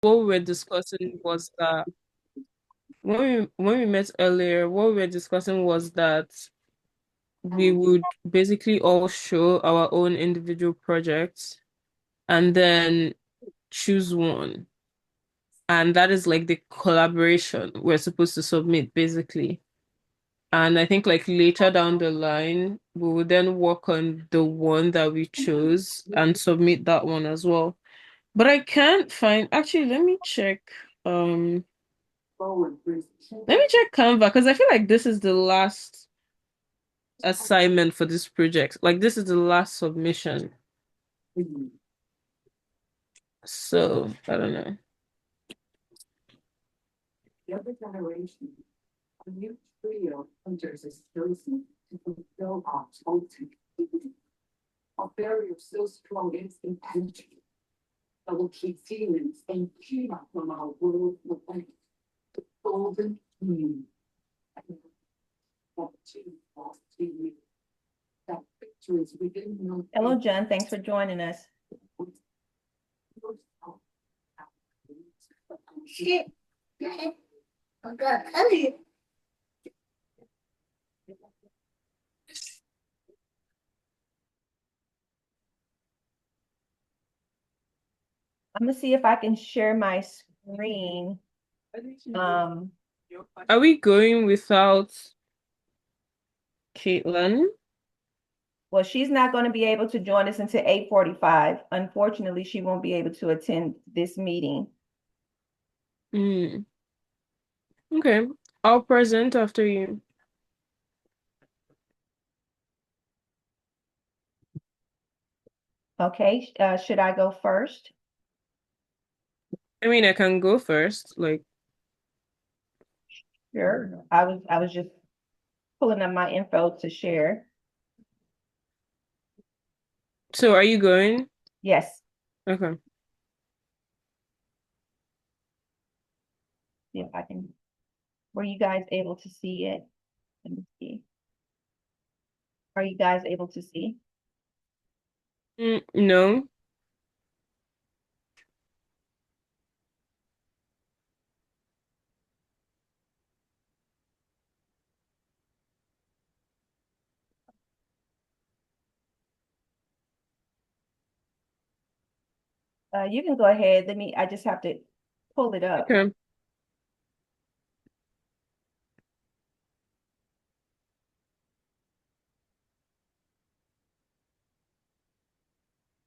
what we were discussing was that when we met earlier, what we were discussing was that we would basically all show our own individual projects and then choose one. And that is like the collaboration we're supposed to submit, basically. And I think like later down the line, we will then work on the one that we chose and submit that one as well. But I can't find, actually, let me check. Um, Let me check Canva because I feel like this is the last assignment for this project. Like this is the last submission. So I don't know. The other generation, a new trio of hunters is chosen to fulfill our ultimate. A barrier so strong it's intention that will keep feelings and keep up from our world away. The golden mean. Hello, John. Thanks for joining us. I'm gonna see if I can share my screen. Are we going without Caitlin? Well, she's not going to be able to join us until 8:45. Unfortunately, she won't be able to attend this meeting. Okay, I'll present after you. Okay, should I go first? I mean, I can go first. Like, Sure. I was just pulling up my info to share. so are you going? Yes. Okay. See if I can. Were you guys able to see it? Let me see. Are you guys able to see? No. You can go ahead. I just have to pull it up. Okay.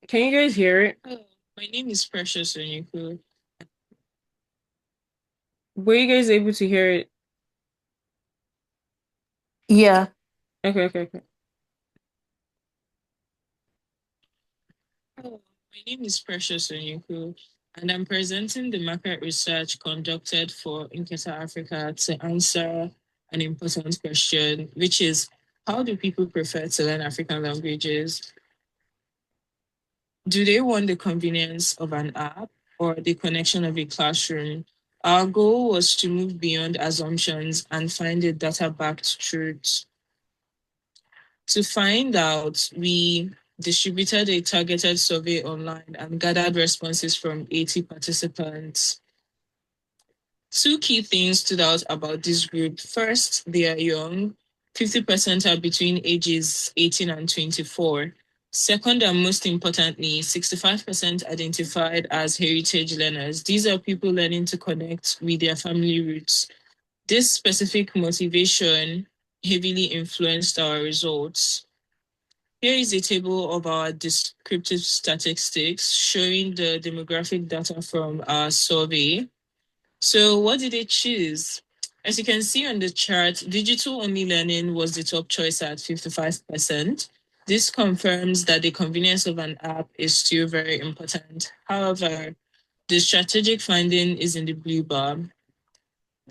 Can you guys hear it? Oh, my name is Precious Onyeko. Were you guys able to hear it? Yeah. Okay, okay, okay. Oh, my name is Precious Onyeko, and I'm presenting the market research conducted for Inkesa Africa to answer an important question, which is how do people prefer to learn African languages? Do they want the convenience of an app or the connection of a classroom? Our goal was to move beyond assumptions and find a data backed truth. To find out, we distributed a targeted survey online and gathered responses from 80 participants. Two key things stood out about this group. First, they are young. 50% are between ages 18 and 24. Second, and most importantly, 65% identified as heritage learners. These are people learning to connect with their family roots. This specific motivation heavily influenced our results. Here is a table of our descriptive statistics showing the demographic data from our survey. So, what did they choose? As you can see on the chart, digital only learning was the top choice at 55%. This confirms that the convenience of an app is still very important. However, the strategic finding is in the blue bar.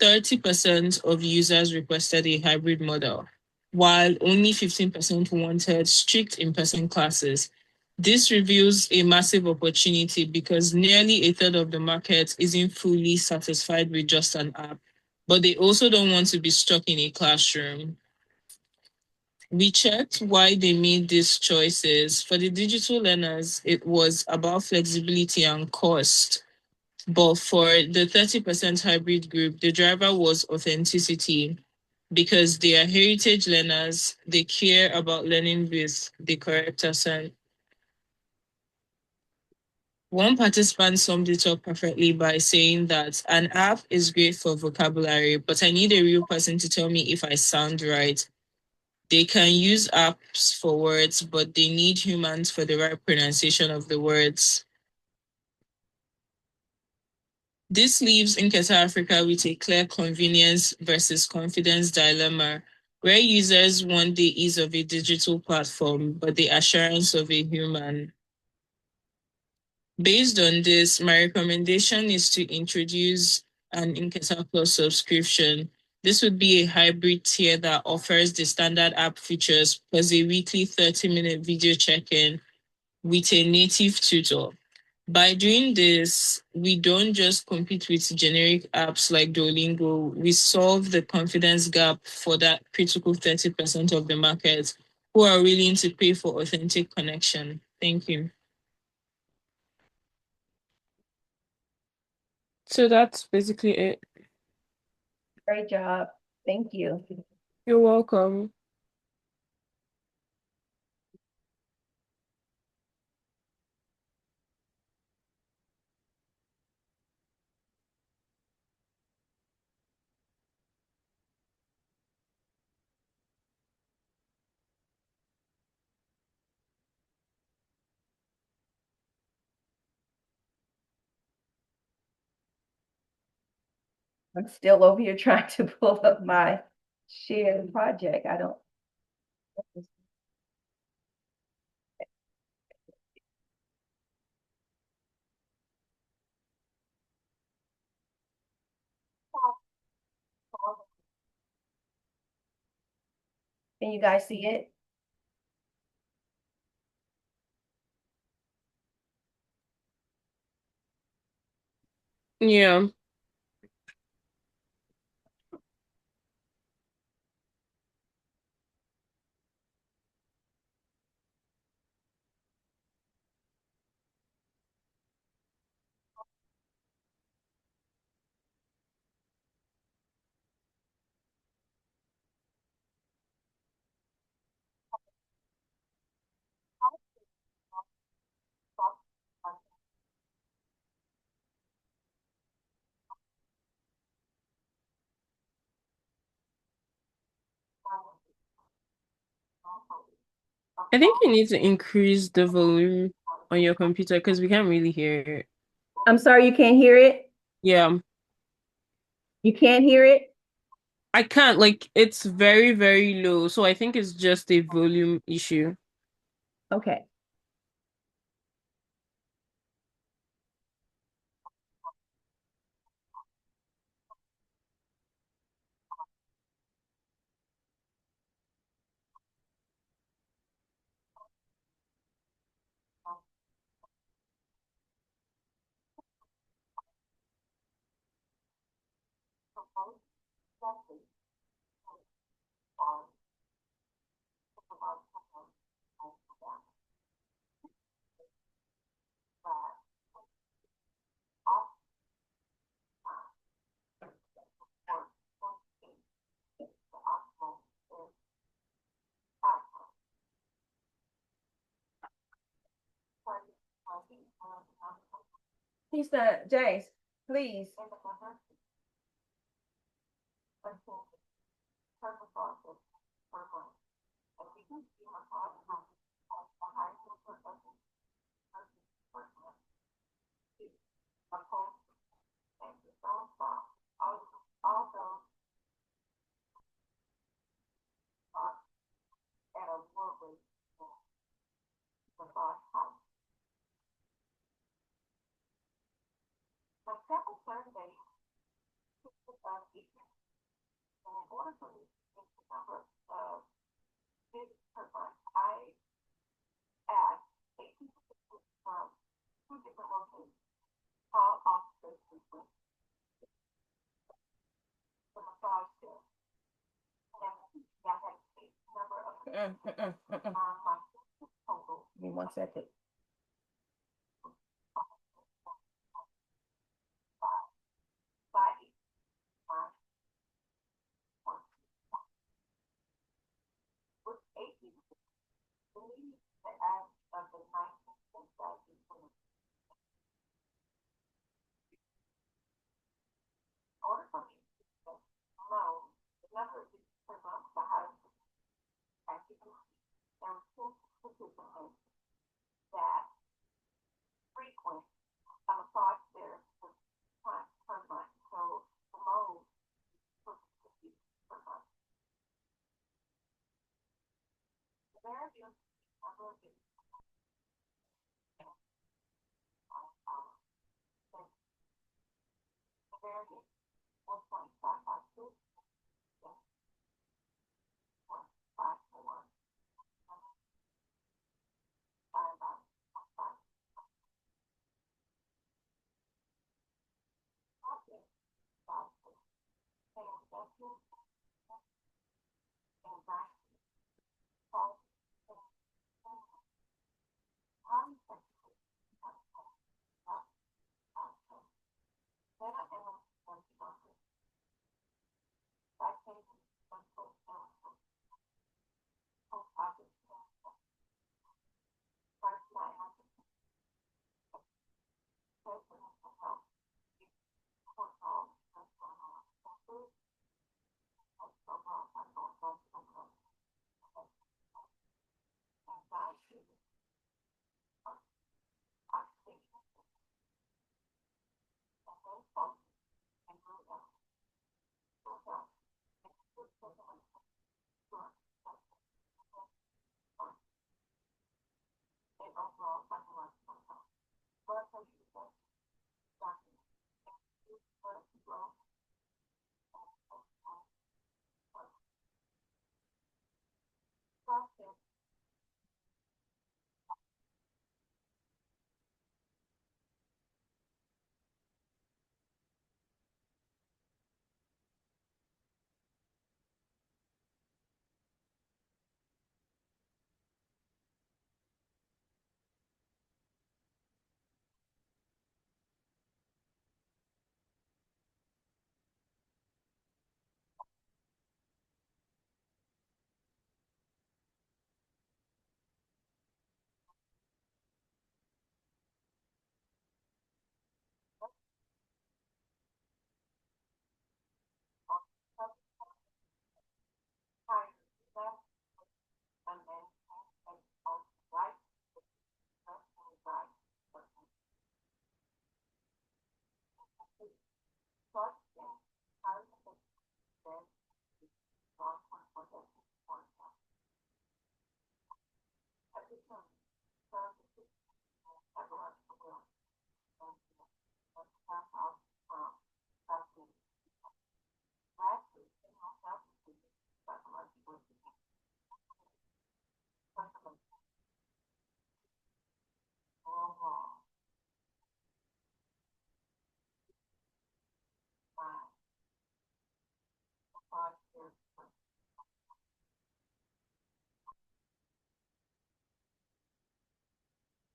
30% of users requested a hybrid model, while only 15% wanted strict in person classes. This reveals a massive opportunity because nearly a third of the market isn't fully satisfied with just an app, but they also don't want to be stuck in a classroom. We checked why they made these choices. For the digital learners, it was about flexibility and cost. But for the 30% hybrid group, the driver was authenticity because they are heritage learners. They care about learning with the correct accent. One participant summed it up perfectly by saying that an app is great for vocabulary, but I need a real person to tell me if I sound right. They can use apps for words, but they need humans for the right pronunciation of the words. This leaves Inketa Africa with a clear convenience versus confidence dilemma, where users want the ease of a digital platform, but the assurance of a human. Based on this, my recommendation is to introduce an Inketa Plus subscription. This would be a hybrid tier that offers the standard app features plus a weekly 30-minute video check-in with a native tutor. By doing this, we don't just compete with generic apps like Duolingo, we solve the confidence gap for that critical 30% of the market who are willing to pay for authentic connection. Thank you. So that's basically it. Great job. Thank you. You're welcome. I'm still over here trying to pull up my shared project. I don't. Can you guys see it? Yeah. I think you need to increase the volume on your computer because we can't really hear it. I'm sorry, you can't hear it? Yeah. You can't hear it? I can't, like, it's very, very low. So I think it's just a volume issue. Okay. He's not, Jace, please. Give me 1 second.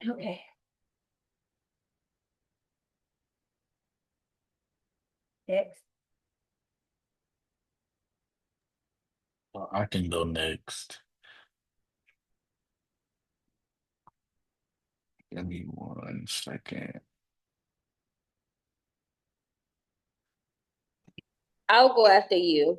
Okay. X. I can go next. Give me 1 second. I'll go after you.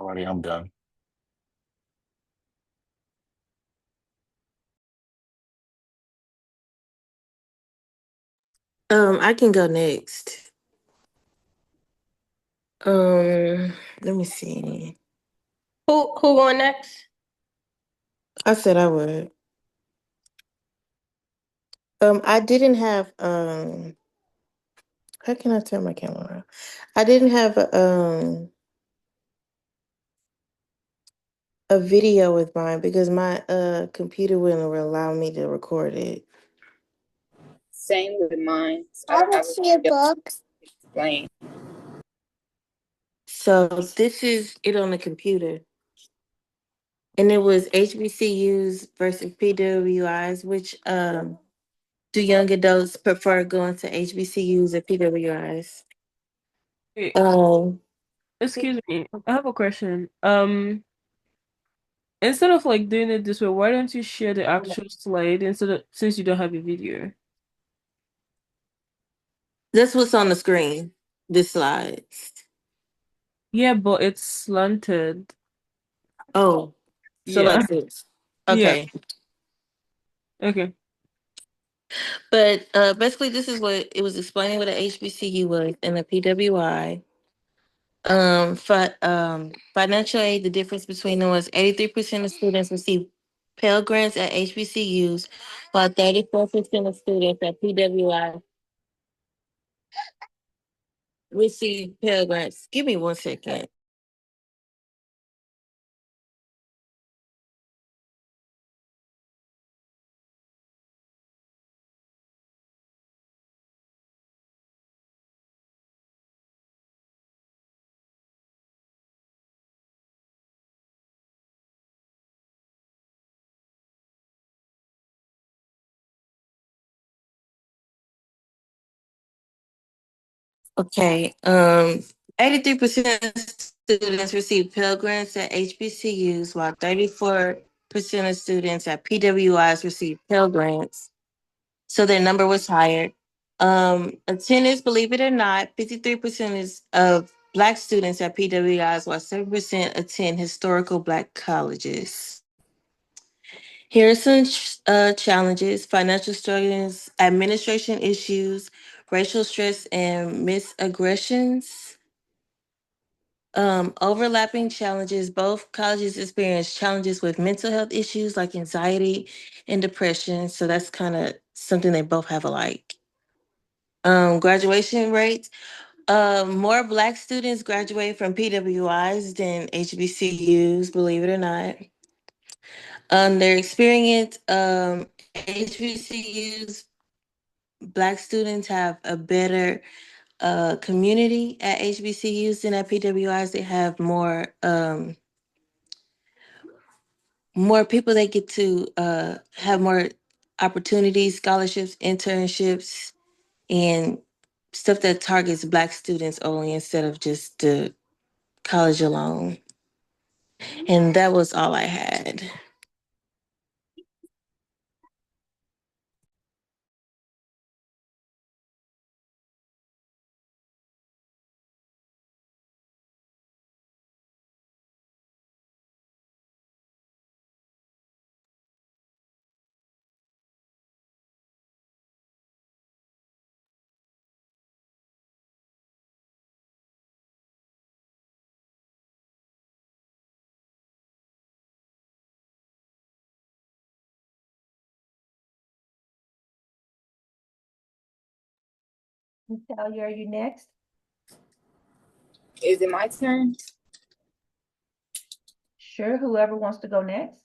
Alrighty, I'm done. I can go next. Let me see. Who going next? I said I would. I didn't have how can I turn my camera around? I didn't have a video with mine because my computer wouldn't allow me to record it. Same with mine. I don't have a book. Explain. So this is it on the computer. And it was HBCUs versus PWIs, which do young adults prefer going to HBCUs or PWIs? Wait, Um excuse me. I have a question. Instead of like doing it this way, why don't you share the actual slide instead of since you don't have a video? That's what's on the screen. This slides. Yeah, but it's slanted. Oh, so Yeah. like this. Yeah. Okay. Okay. But basically this is what it was explaining what a HBCU was and a PWI. Financial aid, the difference between them was 83% of students receive Pell Grants at HBCUs, while 34% of students at PWI receive Pell Grants. Give me 1 second. Okay. 83% of students receive Pell Grants at HBCUs, while 34% of students at PWIs receive Pell Grants. So their number was higher. Attendance, believe it or not, 53% is of Black students at PWIs, while 7% attend historical Black colleges. Here are some challenges: financial struggles, administration issues, racial stress, and misaggressions. Overlapping challenges. Both colleges experience challenges with mental health issues like anxiety and depression. So that's kind of something they both have alike. Graduation rates. More Black students graduate from PWIs than HBCUs, believe it or not. Their experience, HBCUs, Black students have a better community at HBCUs than at PWIs. They have more people they get to have more opportunities, scholarships, internships, and stuff that targets Black students only instead of just the college alone. And that was all I had. Natalia, are you next? Is it my turn? Sure, whoever wants to go next.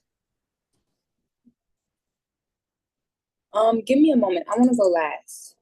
Give me a moment. I want to go last.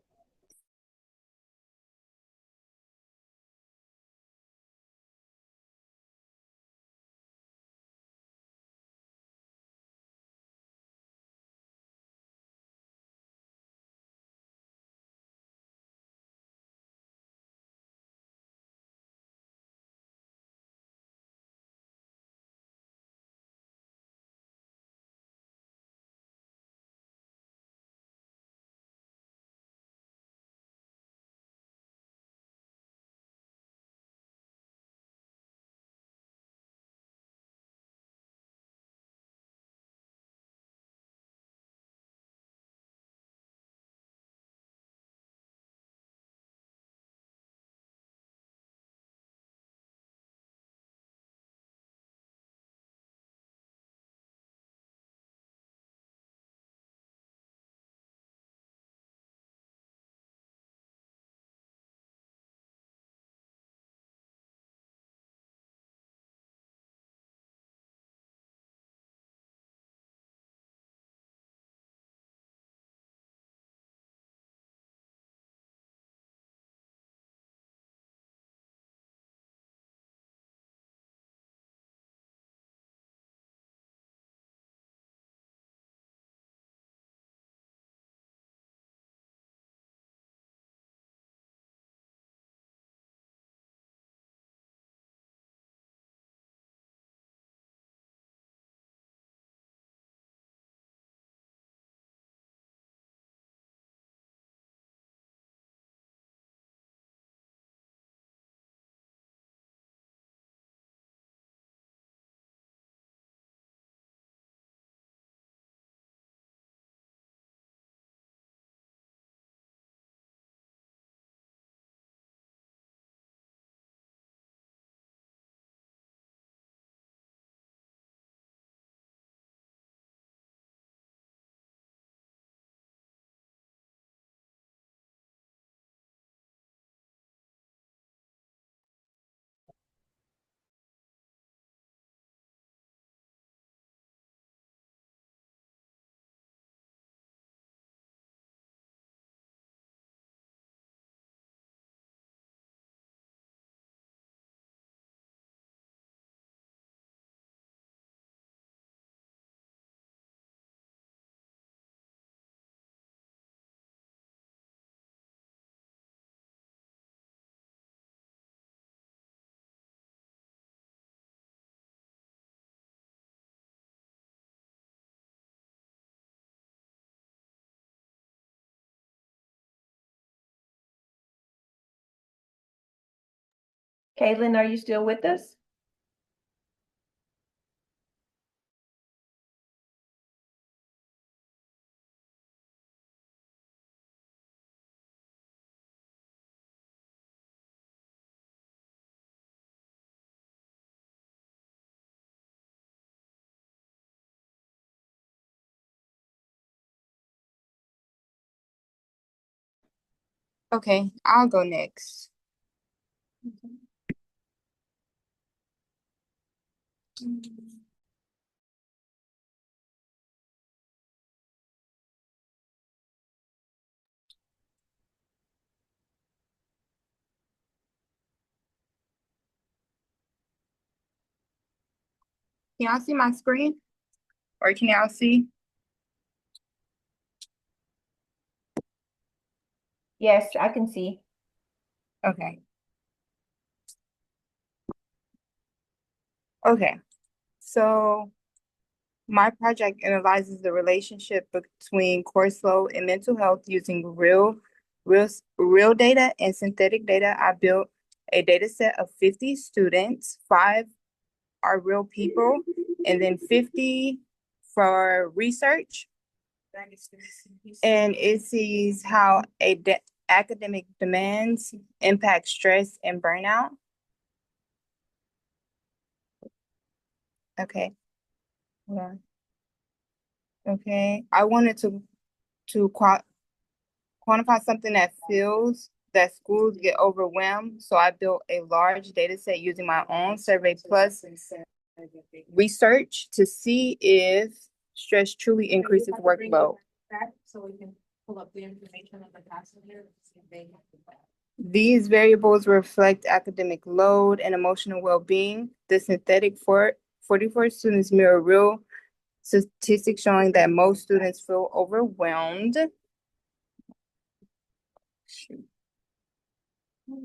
Caitlin, are you still with us? Okay, I'll go next. Can y'all see my screen? Or can y'all see? Yes, I can see. Okay. Okay. So my project analyzes the relationship between course load and mental health using real data and synthetic data. I built a data set of 50 students, 5 are real people, and then 50 for research. And it sees how academic demands impact stress and burnout. Okay. Hold on. Okay. I wanted to quantify something that feels that schools get overwhelmed. So I built a large data set using my own survey plus research to see if stress truly increases workload. So we can pull up the information of the passenger and see if they have the. These variables reflect academic load and emotional well-being. The synthetic 44 students mirror real statistics showing that most students feel overwhelmed. We're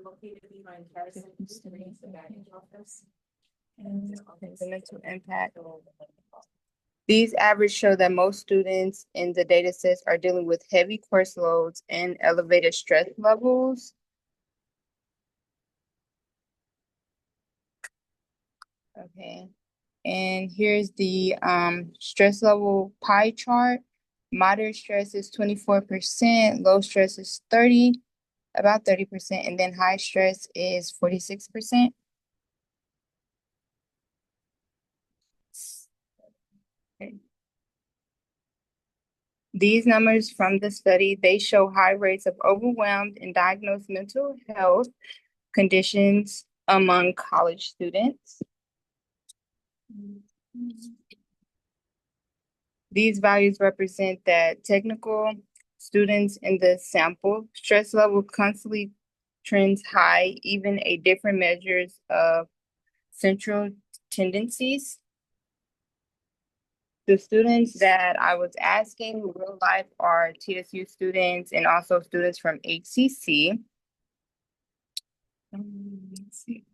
located behind Harrison Street, the baggage office. The mental impact. These averages show that most students in the data sets are dealing with heavy course loads and elevated stress levels. Okay, and here's the stress level pie chart. Moderate stress is 24%, low stress is about 30%, and then high stress is 46%. Okay. These numbers from the study, they show high rates of overwhelmed and diagnosed mental health conditions among college students. These values represent that technical students in the sample stress level constantly trends high, even a different measures of central tendencies. The students that I was asking in real life are TSU students and also students from HCC. Let's see.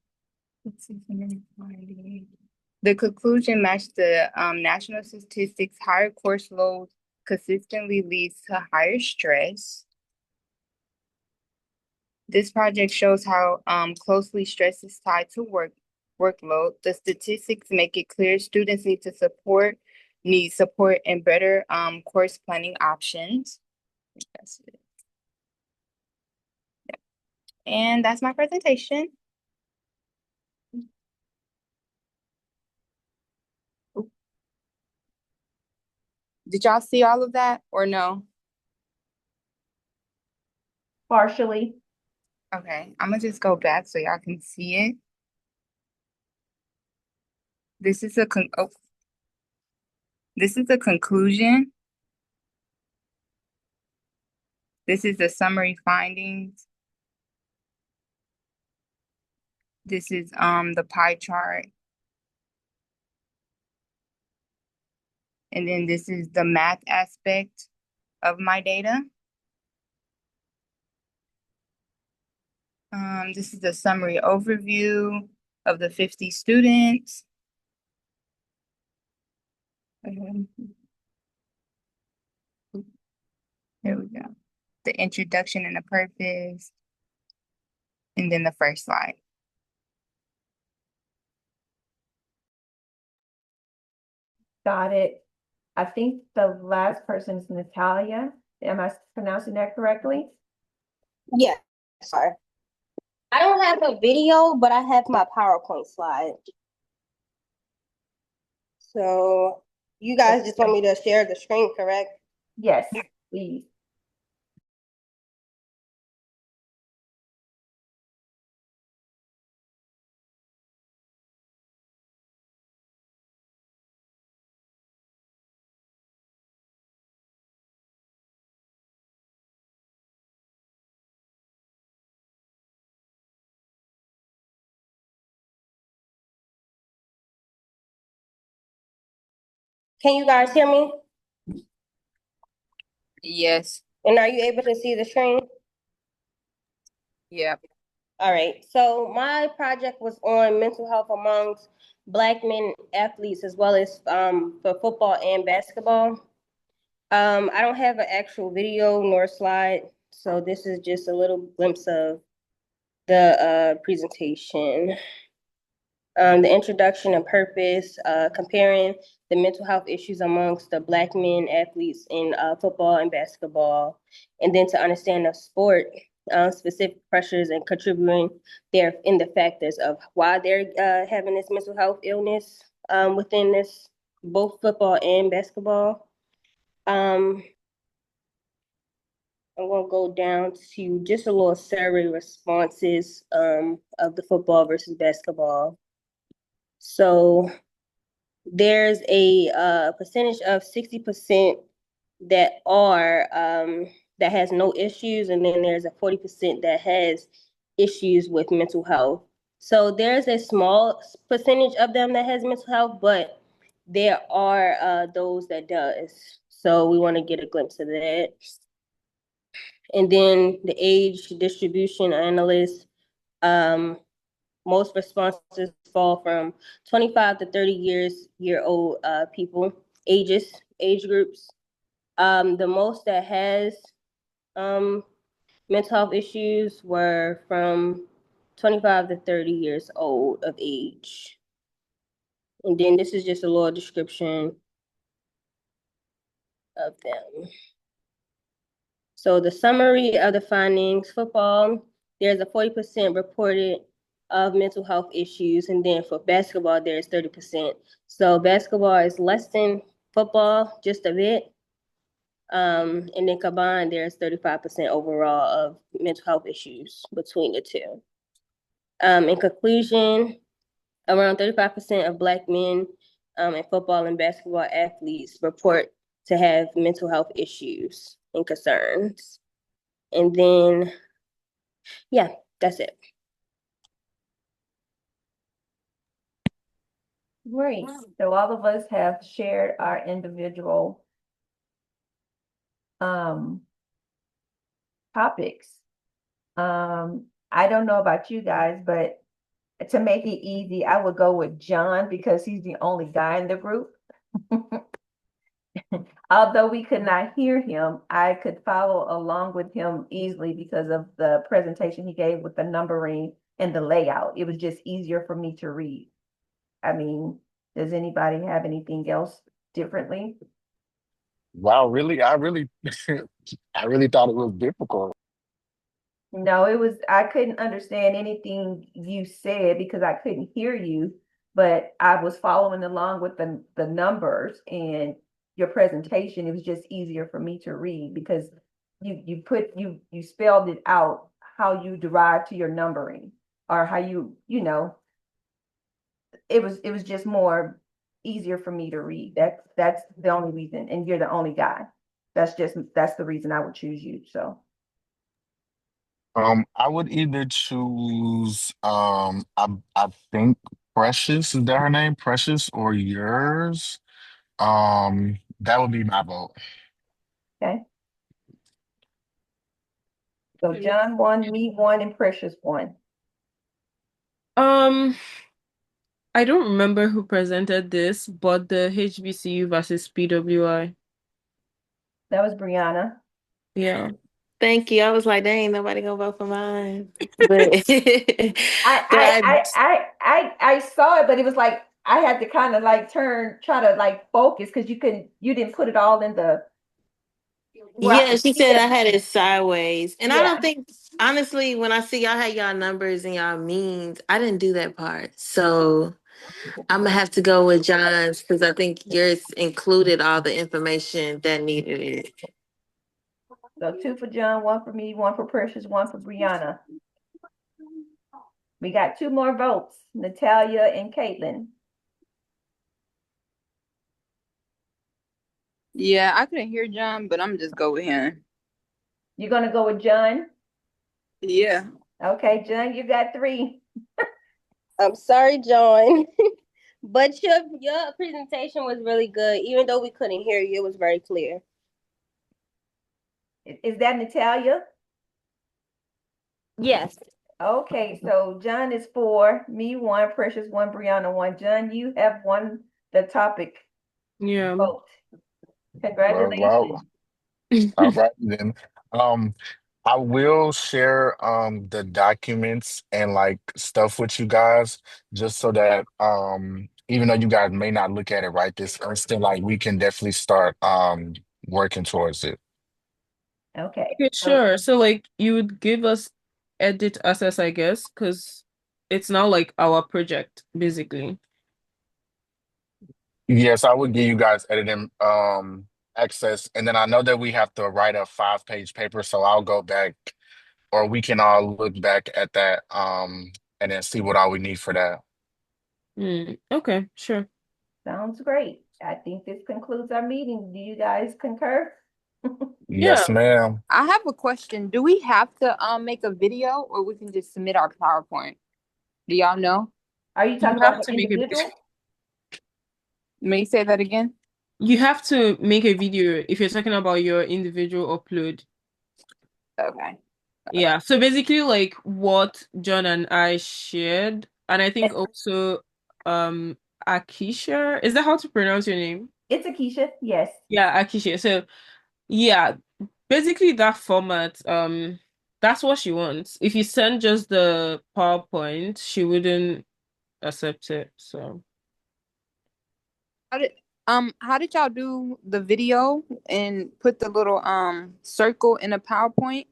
The conclusion matched the national statistics. Higher course loads consistently leads to higher stress. This project shows how closely stress is tied to workload. The statistics make it clear students need support and better course planning options. That's it. Yep. And that's my presentation. Did y'all see all of that or no? Partially. Okay, I'm gonna just go back so y'all can see it. This is a conclusion. This is the summary findings. This is the pie chart. And then this is the math aspect of my data. This is the summary overview of the 50 students. Here we go. The introduction and the purpose. and then the first slide. Got it. I think the last person is Natalia. Am I pronouncing that correctly? Yeah, sorry. I don't have a video, but I have my PowerPoint slide. So you guys just want me to share the screen, correct? Yes, please. Can you guys hear me? Yes. And are you able to see the screen? Yep. All right. So my project was on mental health amongst Black men athletes as well as for football and basketball. I don't have an actual video nor slide, so this is just a little glimpse of the presentation. The introduction and purpose, comparing the mental health issues amongst the Black men athletes in football and basketball, and then to understand the sport specific pressures and contributing there in the factors of why they're having this mental health illness within this both football and basketball. I'm gonna go down to just a little survey responses of the football versus basketball. So there's a percentage of 60% that are that has no issues, and then there's a 40% that has issues with mental health. So there's a small percentage of them that has mental health, but there are those that does. So we want to get a glimpse of that. And then the age distribution analyst, most responses fall from 25 to 30 year old people, age groups. The most that has mental health issues were from 25 to 30 years old of age. And then this is just a little description of them. So the summary of the findings, football, there's a 40% reported of mental health issues. And then for basketball, there's 30%. So basketball is less than football, just a bit. And then combined, there's 35% overall of mental health issues between the two. In conclusion, around 35% of Black men and football and basketball athletes report to have mental health issues and concerns. And then, yeah, that's it. Great. So all of us have shared our individual topics. I don't know about you guys, but to make it easy, I would go with John because he's the only guy in the group. Although we could not hear him, I could follow along with him easily because of the presentation he gave with the numbering and the layout. It was just easier for me to read. I mean, does anybody have anything else differently? Wow, really? I really thought it was difficult. No, I couldn't understand anything you said because I couldn't hear you, but I was following along with the numbers and your presentation. It was just easier for me to read because you spelled it out how you derive to your numbering or how it was just more easier for me to read. That's the only reason, and you're the only guy. That's the reason I would choose you. So. I would either choose I think Precious, is that her name? Precious or yours? That would be my vote. Okay. So John won, me won, and Precious won. I don't remember who presented this, but the HBCU versus PWI. That was Brianna. Yeah. Thank you. I was like, dang, nobody gonna vote for mine. But I but I I I I saw it, but it was like I had to kind of like try to like focus because you didn't put it all in the where I yeah, could she see said I it. had it sideways. And I don't Yeah, think honestly, when I see y'all had y'all numbers and y'all means, I didn't do that part. So I'm gonna have to go with John's because I think yours included all the information that needed it. so two for John, one for me, one for Precious, one for Brianna. We got two more votes, Natalia and Caitlin. Yeah, I couldn't hear John, but I'm just go with him. You're gonna go with John? Yeah. Okay, John, you got three. I'm sorry, John. But your presentation was really good. Even though we couldn't hear you, it was very clear. Is that Natalia? Yes. Okay, so John is four, me one, Precious one, Brianna one. John, you have won the topic Yeah. vote. Well, well, Congratulations. all right then. Um, I will share the documents and like stuff with you guys just so that even though you guys may not look at it right this instant, like we can definitely start working towards it. Okay, Okay, so sure. So like you would give us edit access, I guess, because it's now like our project, basically. Yes, I would give you guys editing access, and then I know that we have to write a 5-page paper, so I'll go back or we can all look back at that and then see what all we need for that. Okay, sure. sounds great. I think this concludes our meeting. Do you guys concur? Yeah. Yes, ma'am. I have a question. Do we have to make a video or we can just submit our PowerPoint? Do y'all know? Are you You talking have about to an make a individual? May you say that again? you have to make a video if you're talking about your individual upload. Okay. Yeah. So basically like what John and I shared, and I think Yes, also um Akisha, is that how to pronounce your name? it's Akeisha. Yes. Yeah, Akisha. So yeah, basically that format, that's what she wants. If you send just the PowerPoint, she wouldn't accept it. So How did how did y'all do the video and put the little circle in a PowerPoint?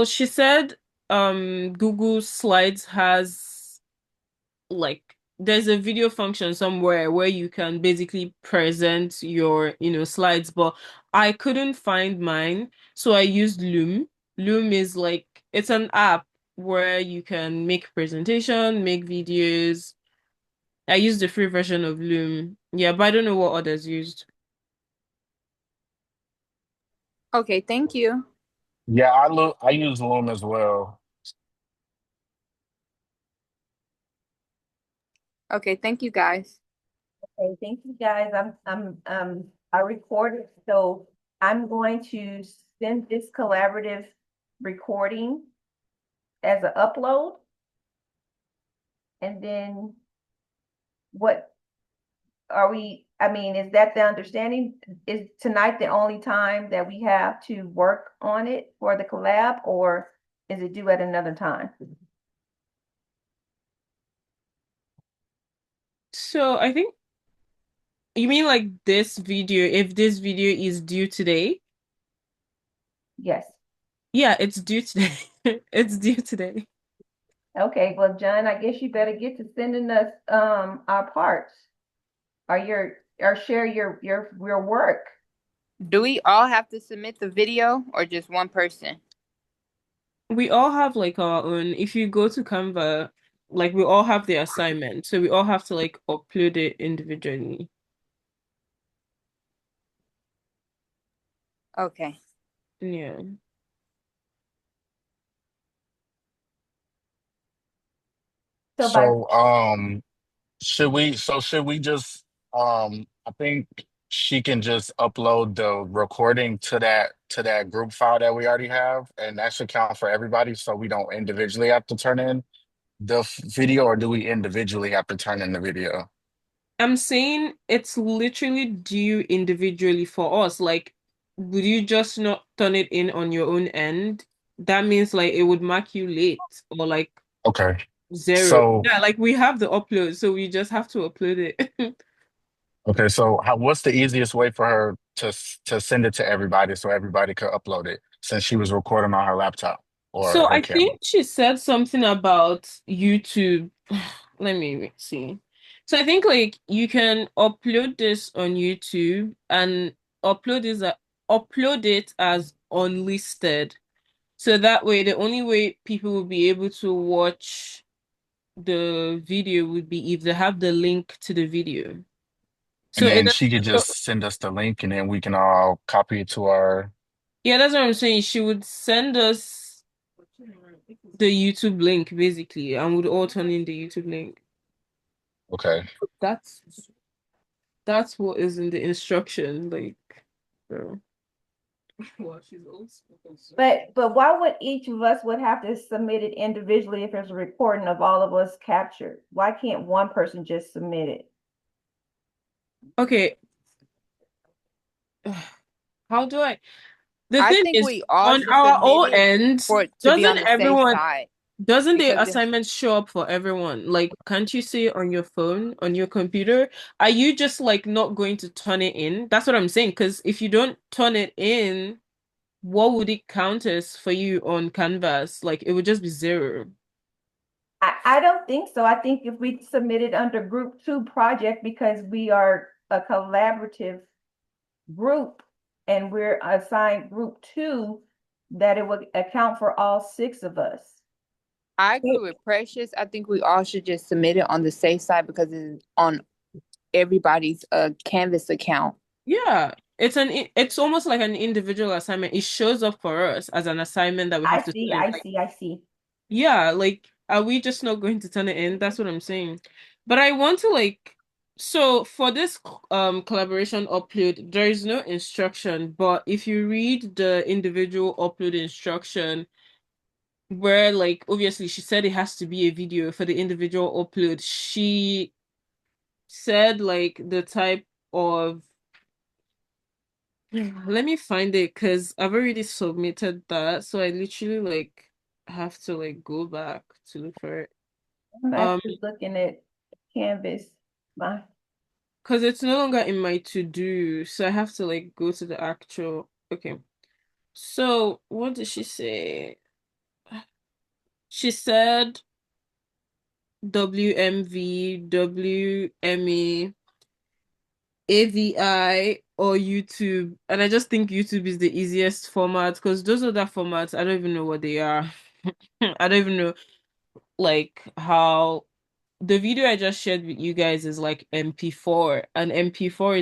she said Google Slides has like there's a video function somewhere where you can basically present your, slides, but I couldn't find mine, so I used Loom. Loom is like it's an app where you can make presentation, make videos. I used the free version of Loom. Yeah, but I don't know what others used. Okay, thank you. Yeah, I use Loom as well. Okay, thank you guys. Okay, thank you guys. I recorded, so I'm going to send this collaborative recording as an upload. And then what are we, I mean, is that the understanding? Is tonight the only time that we have to work on it for the collab, or is it due at another time? So I think you mean like this video, if this video is due today? Yes. Yeah, it's due today. It's due today. Okay, well, John, I guess you better get to sending us our parts or share your work. Do we all have to submit the video or just one person? We all have like our own. If you go to Canva, like we all have the assignment, so we all have to like upload it individually. Okay. Yeah. So by So should we just I think she can just upload the recording to that group file that we already have, and that should count for everybody so we don't individually have to turn in the video, or do we individually have to turn in the video? I'm saying it's literally due individually for us. Like would you just not turn it in on your own end? That means like it would mark you late or like Okay. zero. So, Yeah, like we have the upload, so we just have to upload it. okay, so what's the easiest way for her to send it to everybody so everybody could upload it since she was recording on her laptop or So her I camera? think she said something about YouTube. Let me see. So I think like you can upload this on YouTube and upload it as unlisted. So that way the only way people will be able to watch the video would be if they have the link to the video. And So it then she could so, just send us the link and then we can all copy it to our, yeah, that's what I'm saying. She would send us the YouTube link basically and would all turn in the YouTube link. okay. That's that's what is in the instruction, like so. Well, she's old school. But why would each of us would have to submit it individually if there's a recording of all of us captured? Why can't one person just submit it? Okay, how do I? The I thing think is, we all on should our submit own it end, for to be doesn't on the safe everyone side doesn't the because assignments show up for everyone? Like, can't you see it on your phone, on your computer? Are you just like not going to turn it in? That's what I'm saying. Because if you don't turn it in, what would it count as for you on Canvas? Like, it would just be zero. I don't think so. I think if we submit it under group 2 project because we are a collaborative group and we're assigned group 2, that it would account for all 6 of us. I agree with Precious. I think we all should just submit it on the safe side because it's on everybody's Canvas account. Yeah, it's almost like an individual assignment. It shows up for us as an assignment that we I have to see, turn in. I Like, see, I see. yeah, like are we just not going to turn it in? That's what I'm saying. But I want to like so for this collaboration upload, there is no instruction, but if you read the individual upload instruction where like obviously she said it has to be a video for the individual upload, she said like the type of let me find it because I've already submitted that, so I literally like have to like go back to look for it. I'm Um, actually looking at Canvas. My, because it's no longer in my to do, so I have to like go to the actual. Okay. So what did she say? She said WMV, WME, AVI, or YouTube, and I just think YouTube is the easiest format because those other formats I don't even know what they are. I don't even know like how the video I just shared with you guys is like MP4 and MP4 is